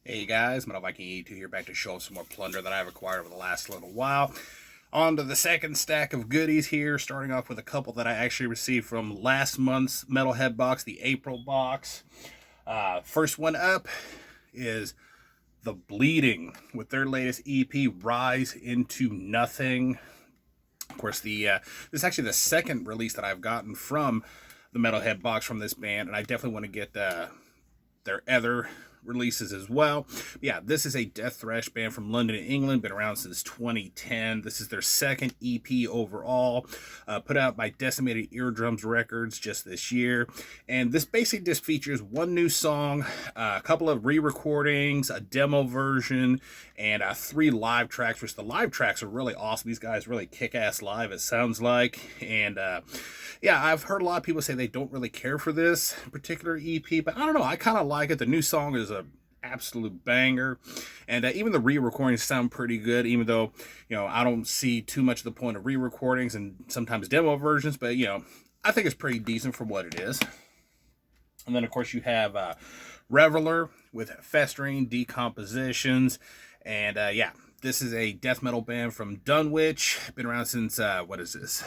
Hey guys, Viking 82 here, back to show some more plunder that I've acquired over the last little while. On to the second stack of goodies here, starting off with a couple that I actually received from last month's Metalhead box, the April box. First one up is The Bleeding with their latest EP, Rise Into Nothing. Of course, this is actually the second release that I've gotten from the Metalhead box from this band, and I definitely want to get their other releases as well. Yeah, this is a death thrash band from London, England, been around since 2010. This is their second EP overall, put out by Decimated Eardrums Records just this year. And this basically just features one new song, a couple of re-recordings, a demo version, and 3 live tracks, which the live tracks are really awesome. These guys really kick-ass live, it sounds like. And yeah, I've heard a lot of people say they don't really care for this particular EP, but I don't know, I kind of like it. The new song is a absolute banger, and even the re-recordings sound pretty good, even though, you know, I don't see too much of the point of re-recordings and sometimes demo versions, but, you know, I think it's pretty decent for what it is. And then, of course, you have Reveler with Festering Decompositions, and yeah, this is a death metal band from Dunwich, been around since, what is this,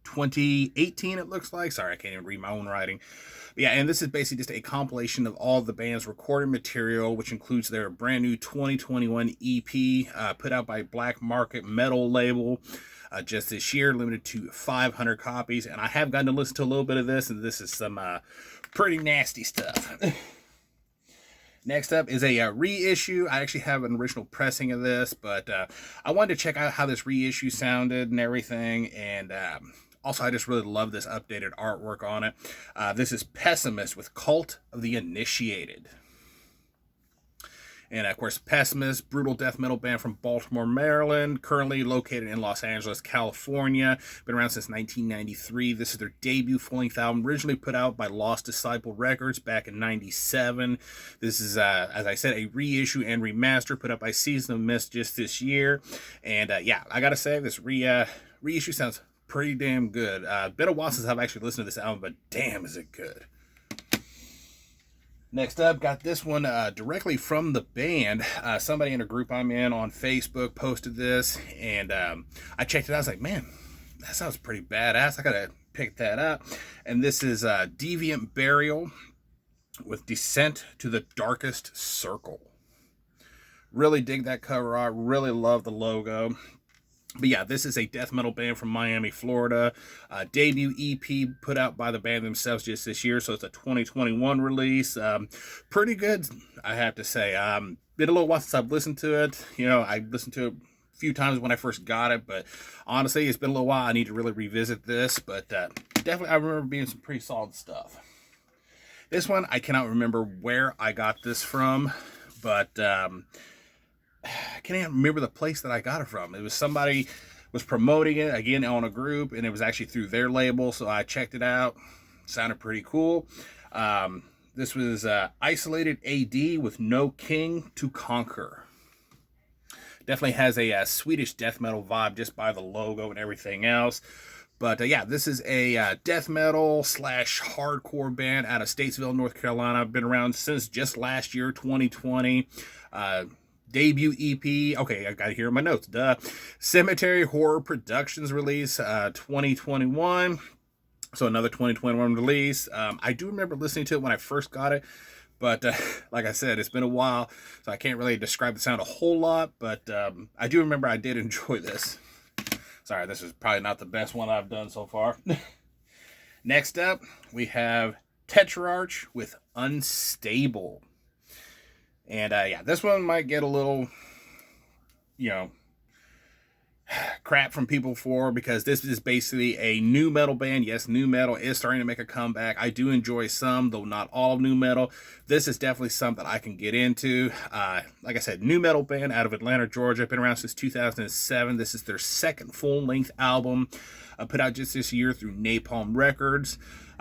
2018 it looks like. Sorry, I can't even read my own writing. But yeah, and this is basically just a compilation of all the band's recorded material, which includes their brand new 2021 EP, put out by Black Market Metal label just this year, limited to 500 copies. And I have gotten to listen to a little bit of this, and this is some pretty nasty stuff. Next up is a reissue. I actually have an original pressing of this, but I wanted to check out how this reissue sounded and everything, and also, I just really love this updated artwork on it. This is Pessimist with Cult of the Initiated. And, of course, Pessimist, brutal death metal band from Baltimore, Maryland, currently located in Los Angeles, California. Been around since 1993. This is their debut full-length album, originally put out by Lost Disciple Records back in 97. This is, as I said, a reissue and remaster put out by Season of Mist just this year. And, yeah, I gotta say, this reissue sounds pretty damn good. Been a while since I've actually listened to this album, but damn is it good. Next up, got this one directly from the band. Somebody in a group I'm in on Facebook posted this, and I checked it out. I was like, man, that sounds pretty badass. I gotta pick that up. And this is Deviant Burial with Descent to the Darkest Circle. Really dig that cover art. Really love the logo. But yeah, this is a death metal band from Miami, Florida. Debut EP put out by the band themselves just this year, so it's a 2021 release. Pretty good, I have to say. Been a little while since I've listened to it. You know, I listened to it a few times when I first got it, but honestly, it's been a little while. I need to really revisit this, but definitely I remember being some pretty solid stuff. This one, I cannot remember where I got this from, but I can't even remember the place that I got it from. It was somebody was promoting it, again, on a group, and it was actually through their label, so I checked it out. Sounded pretty cool. This was Isolated AD with No King to Conquer. Definitely has a Swedish death metal vibe just by the logo and everything else. But yeah, this is a death metal / hardcore band out of Statesville, North Carolina. Been around since just last year, 2020. Debut EP, okay, I got it here in my notes, duh. Cemetery Horror Productions release, 2021. So another 2021 release. I do remember listening to it when I first got it, but like I said, it's been a while, so I can't really describe the sound a whole lot, but I do remember I did enjoy this. Sorry, this is probably not the best one I've done so far. Next up, we have Tetrarch with Unstable. And yeah, this one might get a little, you know, crap from people for, because this is basically a new metal band. Yes, new metal is starting to make a comeback. I do enjoy some, though not all new metal. This is definitely something I can get into. Like I said, new metal band out of Atlanta, Georgia. Been around since 2007. This is their second full-length album, put out just this year through Napalm Records.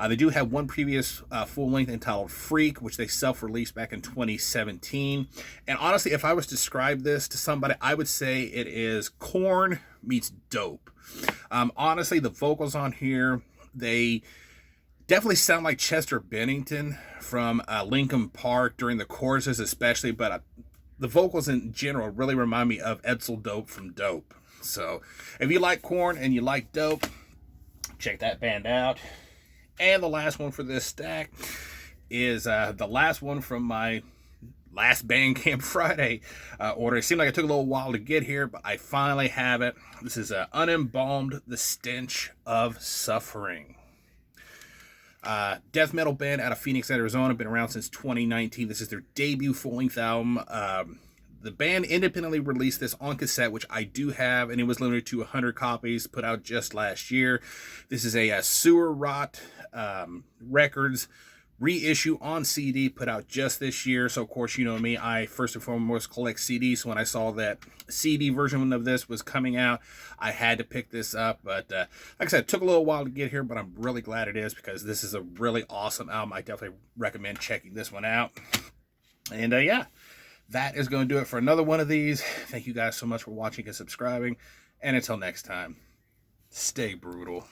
They do have one previous full-length entitled Freak, which they self-released back in 2017. And honestly, if I was to describe this to somebody, I would say it is Korn meets dope. Honestly, the vocals on here, they definitely sound like Chester Bennington from Linkin Park during the choruses especially, but the vocals in general really remind me of Edsel Dope from Dope. So if you like Korn and you like Dope, check that band out. And the last one for this stack is the last one from my last Bandcamp Friday order. It seemed like it took a little while to get here, but I finally have it. This is Unembalmed the Stench of Suffering. Death metal band out of Phoenix, Arizona. Been around since 2019. This is their debut full-length album. The band independently released this on cassette, which I do have, and it was limited to 100 copies, put out just last year. This is a Sewer Rot Records reissue on CD, put out just this year. So, of course, you know me, I first and foremost collect CDs. So when I saw that CD version of this was coming out, I had to pick this up. But like I said, it took a little while to get here, but I'm really glad it is, because this is a really awesome album. I definitely recommend checking this one out. And yeah, that is going to do it for another one of these. Thank you guys so much for watching and subscribing. And until next time, stay brutal.